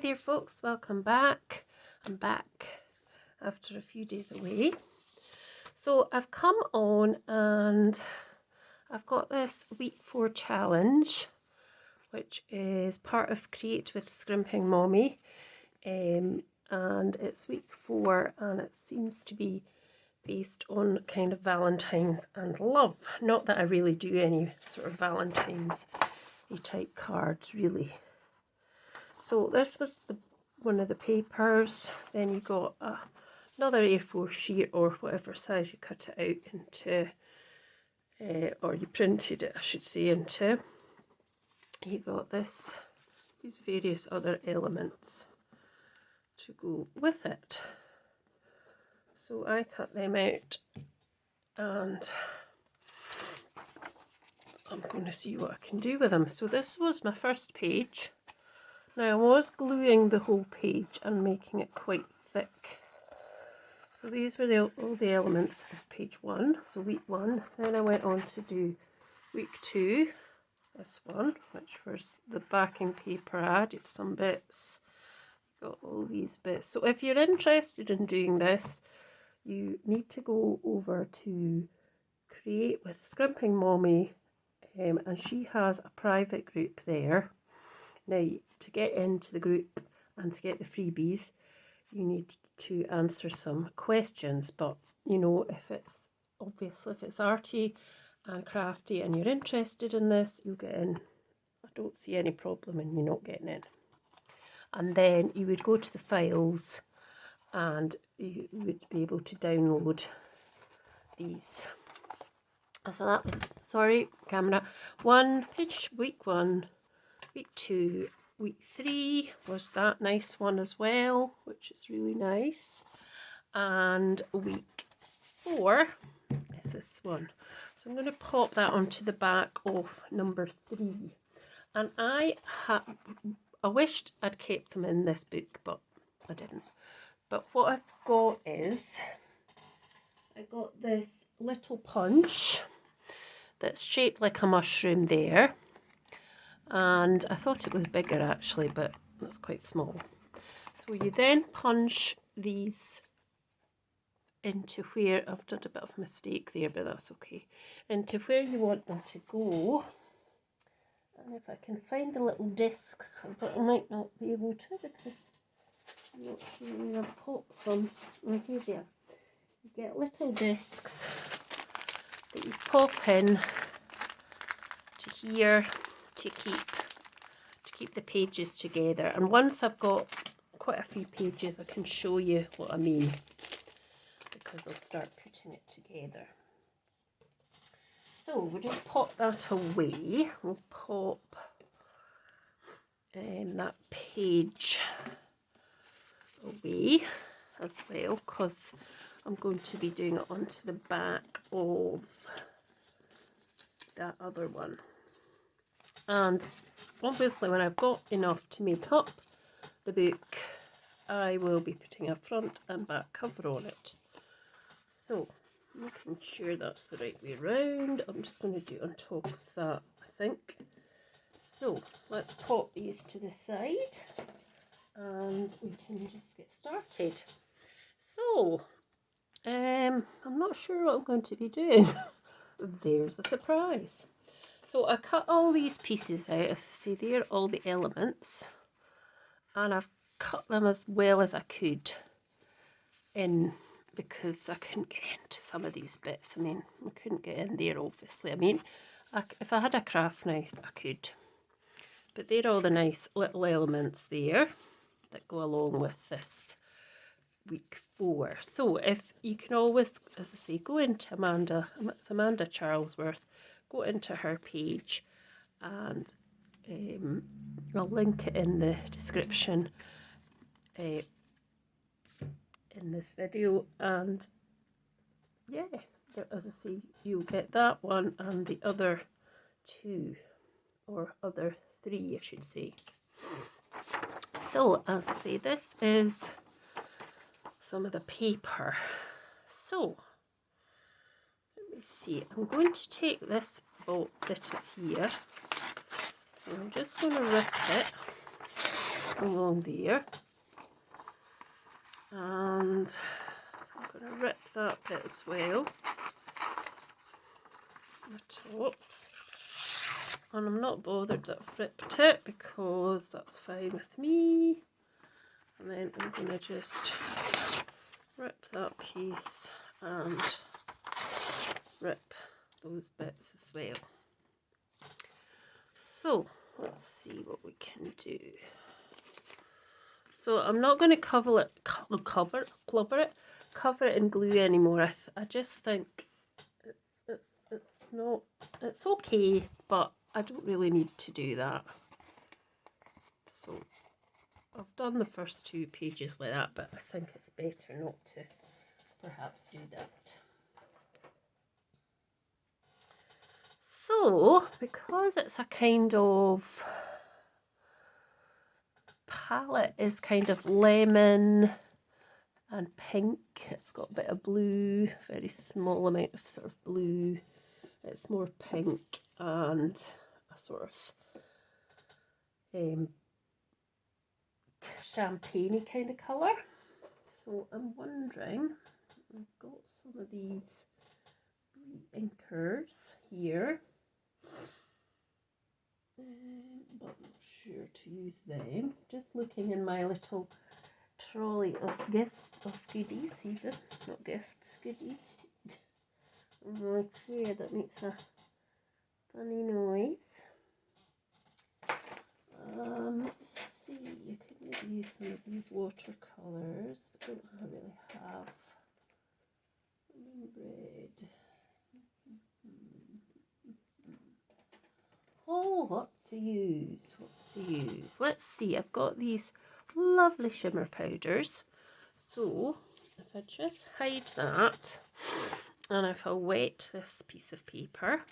Hi there folks, welcome back. I'm back after a few days away. So I've come on and I've got this week 4 challenge, which is part of Create with Scrimping Mommy. And it's week 4 and it seems to be based on kind of Valentine's and love. Not that I really do any sort of Valentine's type cards really. So this was one of the papers. Then you got another A4 sheet or whatever size you cut it out into, or you printed it I should say into. You got these various other elements to go with it. So I cut them out and I'm going to see what I can do with them. So this was my first page. Now I was gluing the whole page and making it quite thick. So these were all the elements of page 1, so week 1. Then I went on to do week 2, this one, which was the backing paper. I added some bits, got all these bits. So if you're interested in doing this, you need to go over to Create with Scrimping Mommy, and she has a private group there. Now, to get into the group and to get the freebies, you need to answer some questions. But, you know, if it's arty and crafty and you're interested in this, you'll get in. I don't see any problem in you not getting in. And then you would go to the files and you would be able to download these. So that was, sorry, camera, week 1. Week 2, week 3 was that nice one as well, which is really nice. And week 4 is this one. So I'm going to pop that onto the back of number 3. And I wished I'd kept them in this book, but I didn't. But what I've got is, I got this little punch that's shaped like a mushroom there. And I thought it was bigger actually, but that's quite small. So you then punch these into where, I've done a bit of a mistake there, but that's okay, into where you want them to go. And if I can find the little discs, but I might not be able to because I'm not sure where I've popped them. Oh, here they are. You get little discs that you pop in to here to keep the pages together. And once I've got quite a few pages, I can show you what I mean, because I'll start putting it together. So we'll just pop that away. We'll pop that page away as well, because I'm going to be doing it onto the back of that other one. And obviously when I've got enough to make up the book, I will be putting a front and back cover on it. So, making sure that's the right way around, I'm just going to do it on top of that, I think. So, let's pop these to the side and we can just get started. So, I'm not sure what I'm going to be doing. There's a surprise. So I cut all these pieces out, as I say, they're all the elements, and I've cut them as well as I could in, because I couldn't get into some of these bits. I mean, I couldn't get in there obviously. I mean, if I had a craft knife I could, but they're all the nice little elements there that go along with this week 4. So if you can always, as I say, go into it's Amanda Charlesworth, go into her page, and I'll link it in the description in this video. And yeah, as I say, you'll get that one and the other 2, or other 3 I should say. So as I say, this is some of the paper. So let me see, I'm going to take this bit of here, and I'm just going to rip it along there. And I'm going to rip that bit as well, the top. And I'm not bothered that I've ripped it because that's fine with me. And then I'm going to just rip that piece and rip those bits as well. So let's see what we can do. So I'm not going to cover it in glue anymore. I just think it's okay, but I don't really need to do that. So I've done the first 2 pages like that, but I think it's better not to perhaps do that. So because it's a kind of palette is kind of lemon and pink, it's got a bit of blue, very small amount of sort of blue, it's more pink and a sort of champagne kind of colour. So I'm wondering, I've got some of these inkers here, but I'm not sure to use them. Just looking in my little trolley of goodies, even not gifts, goodies. Oh, my chair that makes a funny noise. Let's see, you could maybe use some of these watercolours. I don't really have bread. Oh, what to use? Let's see, I've got these lovely shimmer powders. So if I just hide that, and if I wet this piece of paper,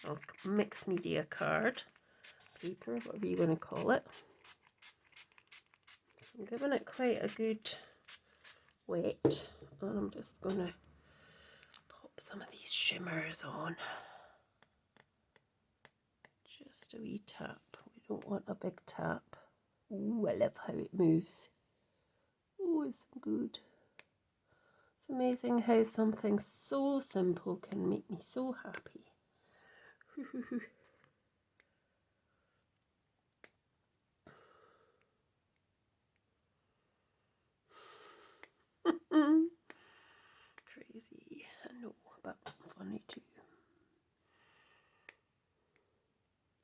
or mixed media card paper, whatever you want to call it. So I'm giving it quite a good wet, and I'm just going to pop some of these shimmers on. Just a wee tap. We don't want a big tap. Ooh, I love how it moves. Oh, it's good. It's amazing how something so simple can make me so happy. Crazy, I know, but funny too.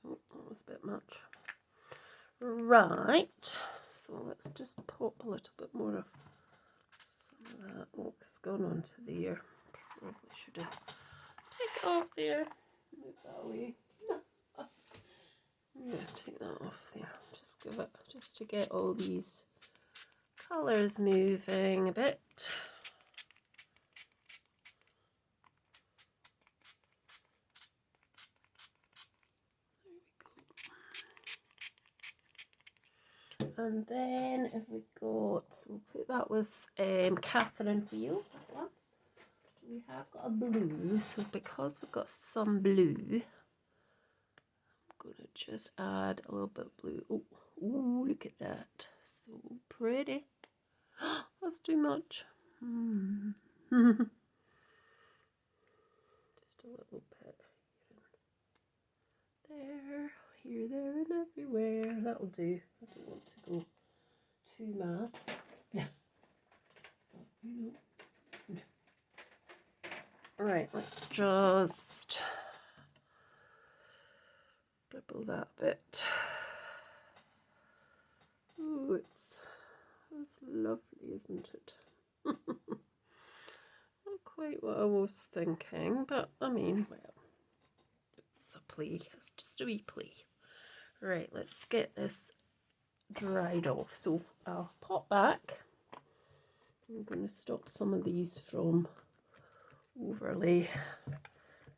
Oh, that was a bit much. Right, so let's just pop a little bit more of some of that. Oh, it's gone onto there. Probably should have taken it off there. Move that away. Yeah, take that off there. Just give it, just to get all these colours moving a bit. And then if we got, so that was Catherine Wheel, that one. So we have got a blue, so because we've got some blue, I'm going to just add a little bit of blue. Oh, ooh, look at that, so pretty. That's too much. Just a little bit there, here, there, and everywhere. That'll do. I don't want to go too mad. But, you know. Right, let's just dribble that bit. Ooh, it's lovely, isn't it? Not quite what I was thinking, but I mean, well, it's a play. It's just a wee play. Right, let's get this dried off. So I'll pop back. I'm going to stop some of these from overlay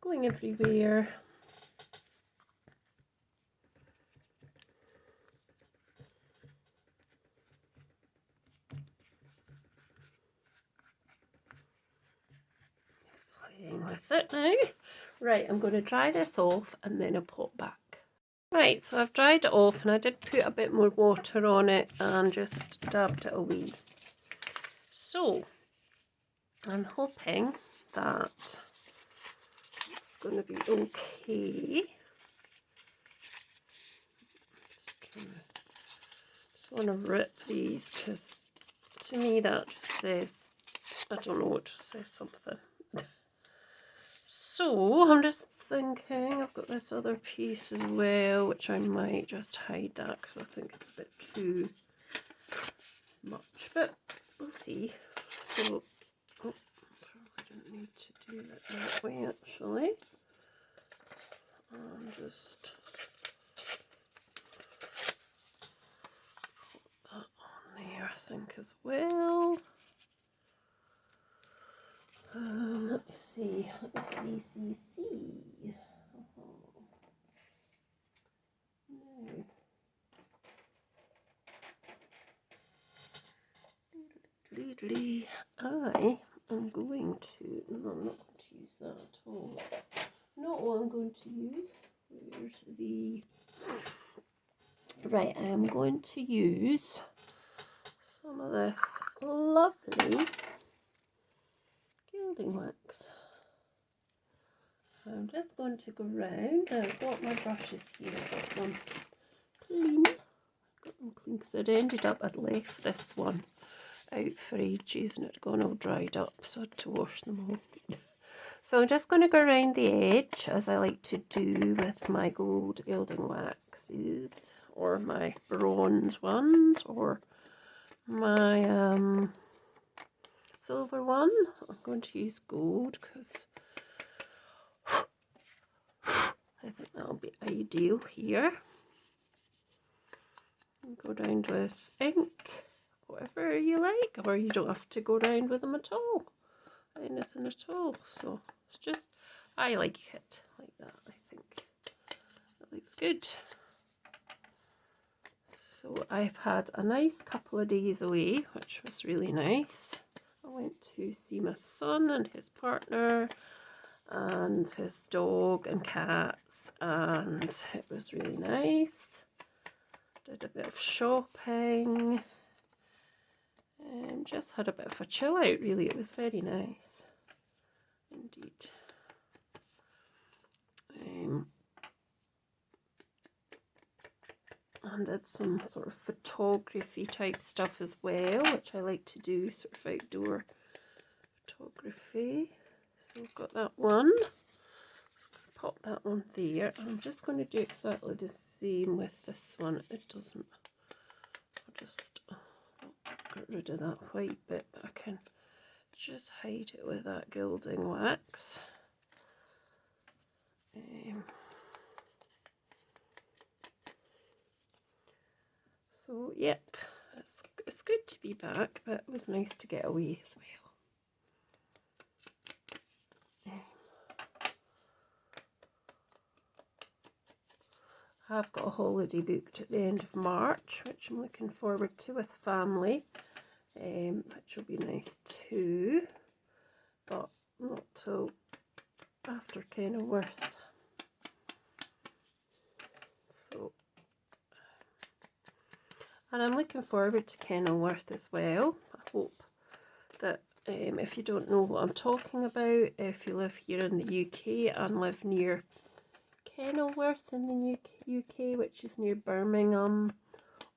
going everywhere. Playing with it now. Right, I'm going to dry this off and then I'll pop back. Right, so I've dried it off and I did put a bit more water on it and just dabbed it away. So I'm hoping that it's going to be okay. Just want to rip these because to me that just says, I don't know, it just says something. So I'm just thinking, I've got this other piece as well, which I might just hide that because I think it's a bit too much, but we'll see. So, oh, probably didn't need to do it that way actually. Just put that on there, I think, as well. Let me see. No. I am going to, no, I'm not going to use that at all. That's not what I'm going to use. Where's the, right, I am going to use some of this lovely gilding wax. I'm just going to go round. I've got my brushes here. I've got them clean. Got them clean because I'd ended up, I'd left this one out for ages and it had gone all dried up, so I had to wash them all. So I'm just going to go around the edge as I like to do with my gold gilding waxes, or my bronze ones, or my silver one. I'm going to use gold because I think that'll be ideal here. And go around with ink, whatever you like, or you don't have to go around with them at all. Anything at all. So it's just, I like it like that. I think it looks good. So I've had a nice couple of days away, which was really nice. I went to see my son and his partner and his dog and cats, and it was really nice. Did a bit of shopping and just had a bit of a chill out, really. It was very nice indeed. And did some sort of photography type stuff as well, which I like to do, sort of outdoor photography. So I've got that one. Pop that one there. I'm just going to do exactly the same with this one. It doesn't, I'll just get rid of that white bit, but I can just hide it with that gilding wax. So yep, it's good to be back, but it was nice to get away as well. I've got a holiday booked at the end of March, which I'm looking forward to with family, which will be nice too, but not till after Kenilworth. So, and I'm looking forward to Kenilworth as well. I hope that if you don't know what I'm talking about, if you live here in the UK and live near Kenilworth in the UK, which is near Birmingham,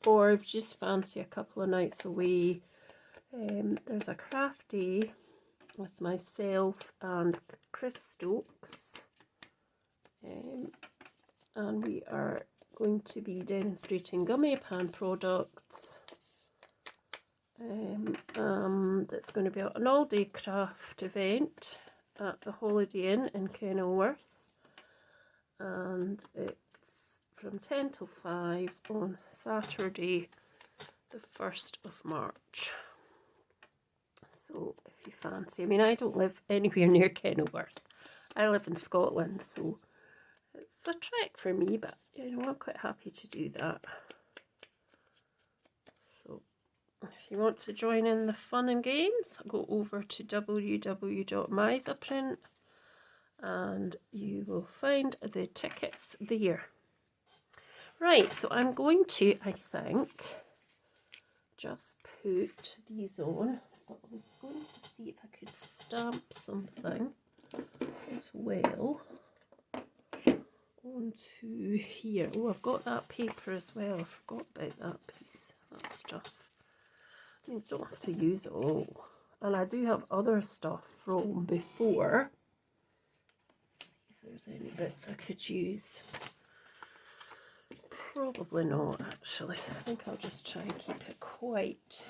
or if you just fancy a couple of nights away, there's a craft day with myself and Chris Stokes, and we are going to be demonstrating gummy pan products, and it's going to be an all-day craft event at the Holiday Inn in Kenilworth, and it's from 10 till 5 on Saturday the 1st of March. So if you fancy, I mean, I don't live anywhere near Kenilworth. I live in Scotland, so it's a trek for me, but you know, I'm quite happy to do that. So if you want to join in the fun and games, go over to www.misaprint and you will find the tickets there. Right, so I'm going to, I think, just put these on. But I was going to see if I could stamp something as well onto here. Oh, I've got that paper as well. I forgot about that piece, that stuff. I mean, don't have to use it all. And I do have other stuff from before. Let's see if there's any bits I could use. Probably not, actually. I think I'll just try and keep it quite.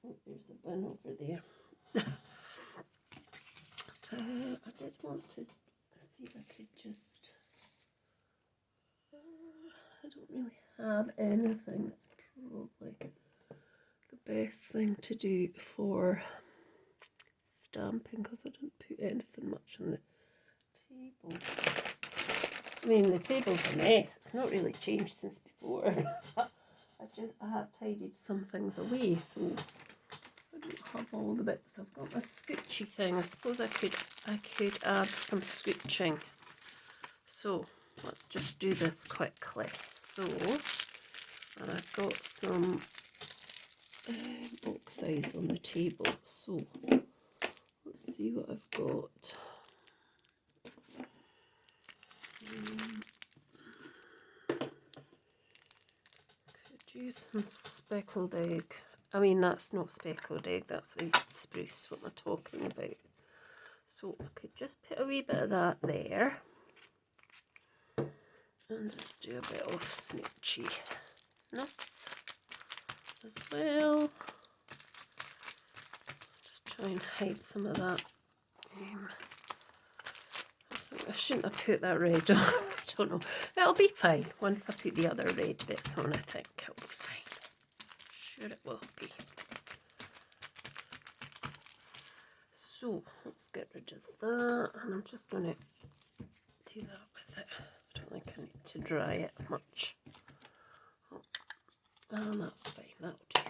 Oh, there's the bin over there. I just want to see if I could just. I don't really have anything that's probably the best thing to do for stamping because I didn't put anything much on the table. I mean, the table's a mess. It's not really changed since before. I have tidied some things away, so I don't have all the bits. I've got my scoochy thing. I suppose I could add some scooching. So let's just do this quickly. So, and I've got some box sides on the table. So let's see what I've got. Could use some speckled egg. I mean, that's not speckled egg, that's East spruce, what I'm talking about. So I could just put a wee bit of that there. And just do a bit of smoochiness as well. Just try and hide some of that. I think I shouldn't have put that red on. I don't know. It'll be fine. Once I put the other red bits on, I think it'll be fine. Sure it will be. So let's get rid of that. And I'm just going to do that with it. I don't think I need to dry it much. Oh, that's fine. That'll do.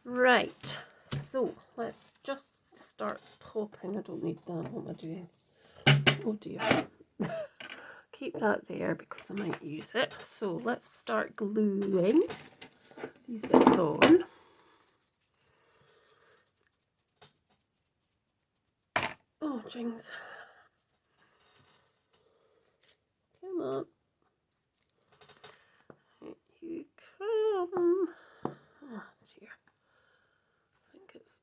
Right. So let's just start popping. I don't need that. What am I doing? Oh dear. Keep that there because I might use it. So let's start gluing these bits on. Oh, jings. Come on. Here you come. Oh, dear. I think it's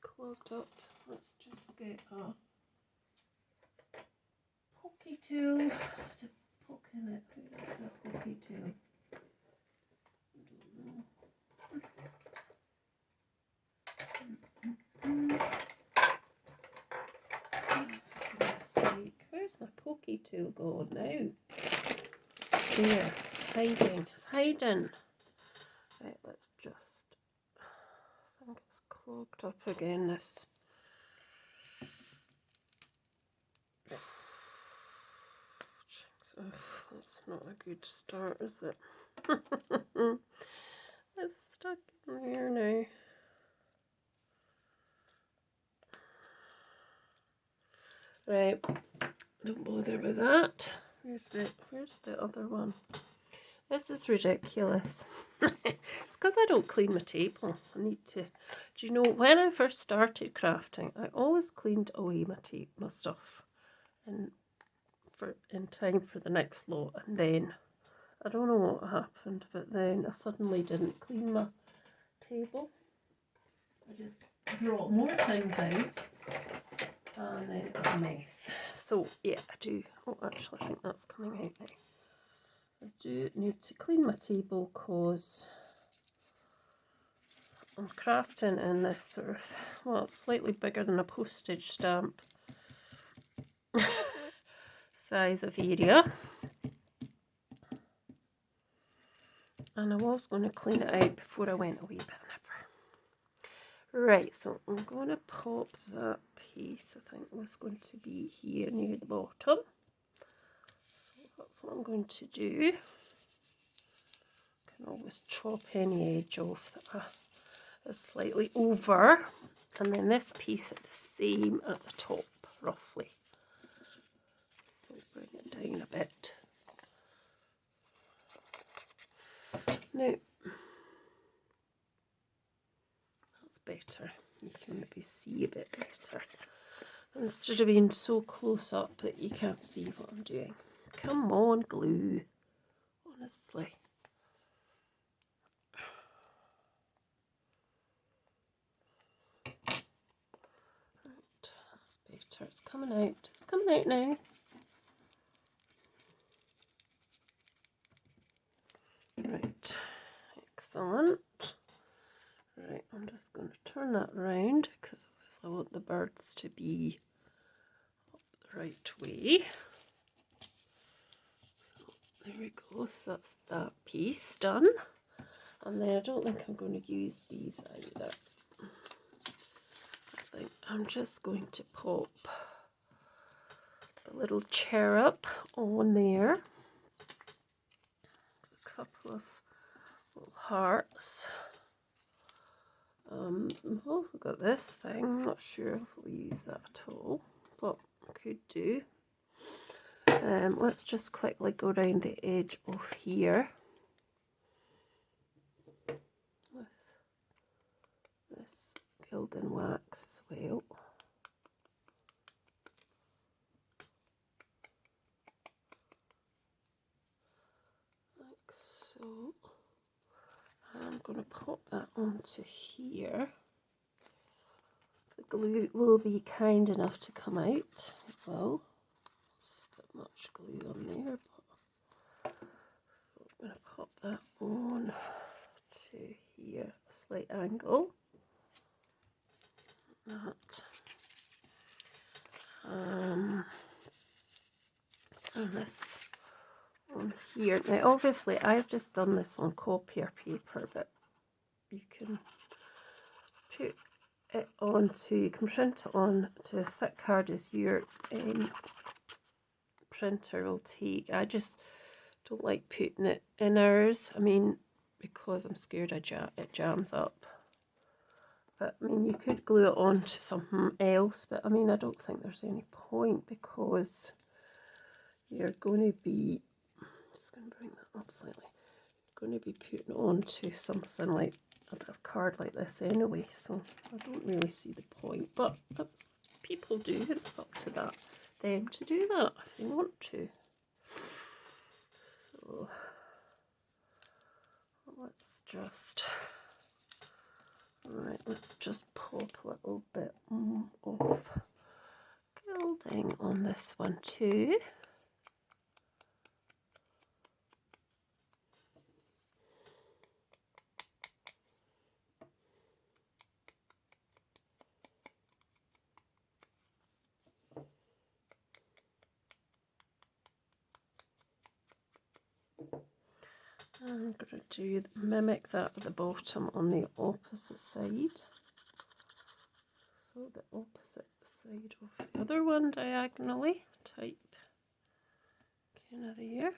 clogged up. Let's just get a pokey tool to poke in it. Where's the pokey tool? I don't know. Where's my pokey tool gone now? There, it's hiding. It's hiding. Right, let's just. I think it's clogged up again. This. Oh, that's not a good start, is it? It's stuck in here now. Right, don't bother with that. Where's the other one? This is ridiculous. It's because I don't clean my table. I need to. Do you know, when I first started crafting, I always cleaned away my stuff in time for the next lot, and then I don't know what happened, but then I suddenly didn't clean my table. I just brought more things out, and then it was a mess. So yeah, I do. Oh, actually, I think that's coming out now. I do need to clean my table because I'm crafting in this sort of, well, it's slightly bigger than a postage stamp size of area. And I was going to clean it out before I went away, but never. Right, so I'm going to pop that piece. I think it was going to be here near the bottom. So that's what I'm going to do. Can always chop any edge off that is slightly over, and then this piece at the same at the top, roughly. So bring it down a bit. Now, that's better. You can maybe see a bit better. Instead of being so close up that you can't see what I'm doing. Come on, glue. Honestly. Right, that's better. It's coming out. It's coming out now. Right, excellent. Right, I'm just going to turn that around because obviously I want the birds to be up the right way. So there we go, so that's that piece done. And then I don't think I'm going to use these either. I think I'm just going to pop a little cherub on there. A couple of little hearts. I've also got this thing, I'm not sure if we'll use that at all, but I could do. Let's just quickly go around the edge of here with this gilding wax as well. Like so. I'm going to pop that onto here. The glue will be kind enough to come out. It will. It's a bit much glue on there, but so I'm going to pop that on to here, a slight angle. That. And this on here. Now obviously I've just done this on copier paper, but you can put it onto, you can print it on to as thick card as your printer will take. I just don't like putting it in ours, I mean, because I'm scared it jams up. But I mean, you could glue it onto something else, but I mean, I don't think there's any point because you're going to be, just going to bring that up slightly, you're going to be putting it onto something like a bit of card like this anyway, so I don't really see the point, but that's, people do, and it's up to them to do that if they want to. So let's just, right, let's just pop a little bit of gilding on this one too. I'm going to mimic that at the bottom on the opposite side. So the opposite side of the other one diagonally, type kind of there.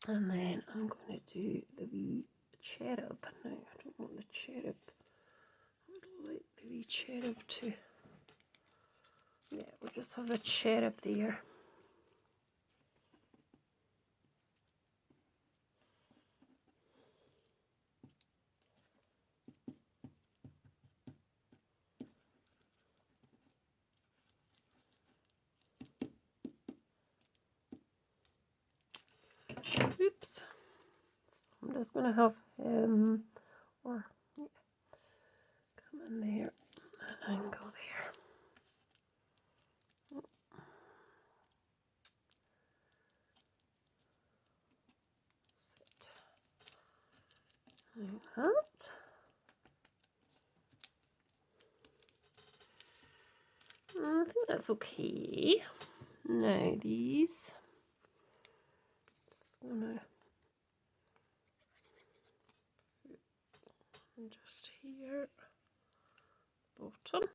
And then I'm going to do the wee cherub. Now I don't want the cherub, I don't like the wee cherub to, yeah, we'll just have a cherub there. Oops. I'm just going to have him, or yeah, come in there, that angle there. Sit like that. I think that's okay. Now these, just gonna just here, bottom,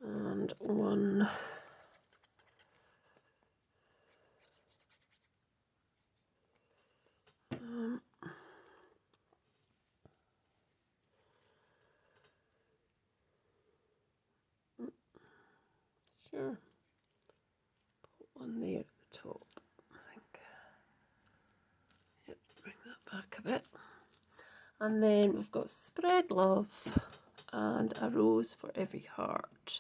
and one sure. Put one there at the top, I think. Yep, bring that back a bit. And then we've got spread love and a rose for every heart.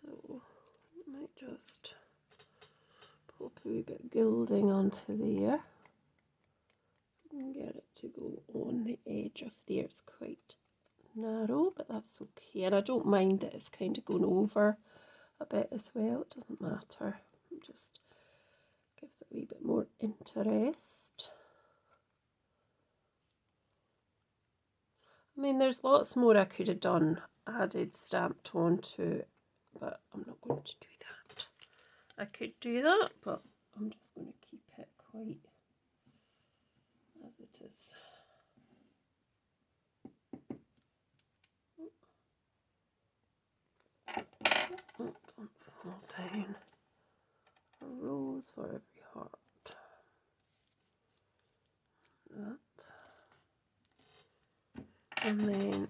So I might just pop a wee bit of gilding onto there and get it to go on the edge of there. It's quite narrow, but that's okay, and I don't mind that it's kind of going over a bit as well. It doesn't matter, it just gives it a wee bit more interest. I mean, there's lots more I could have done, added stamped onto it, but I'm not going to do that. I could do that, but I'm just going to keep it quite as it is. Don't fall down. A rose for every heart. That. And then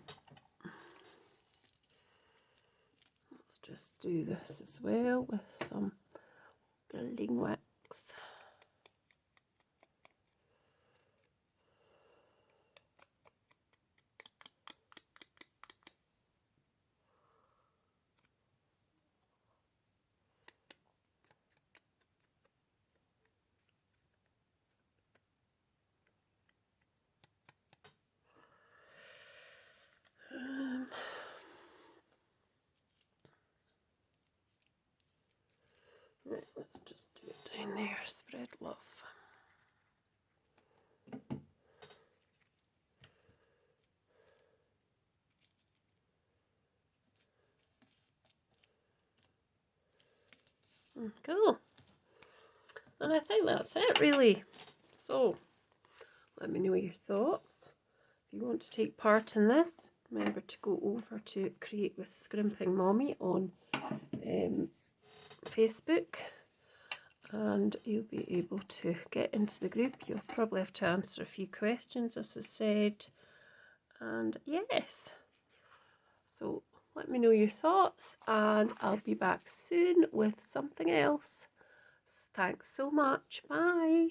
let's just do this as well with some gilding wax. Right, let's just do it down there, spread love. Cool. And I think that's it really. So let me know your thoughts. If you want to take part in this, remember to go over to Create with Scrimping Mommy on Facebook, and you'll be able to get into the group. You'll probably have to answer a few questions, as I said, and yes, so let me know your thoughts, and I'll be back soon with something else. Thanks so much. Bye.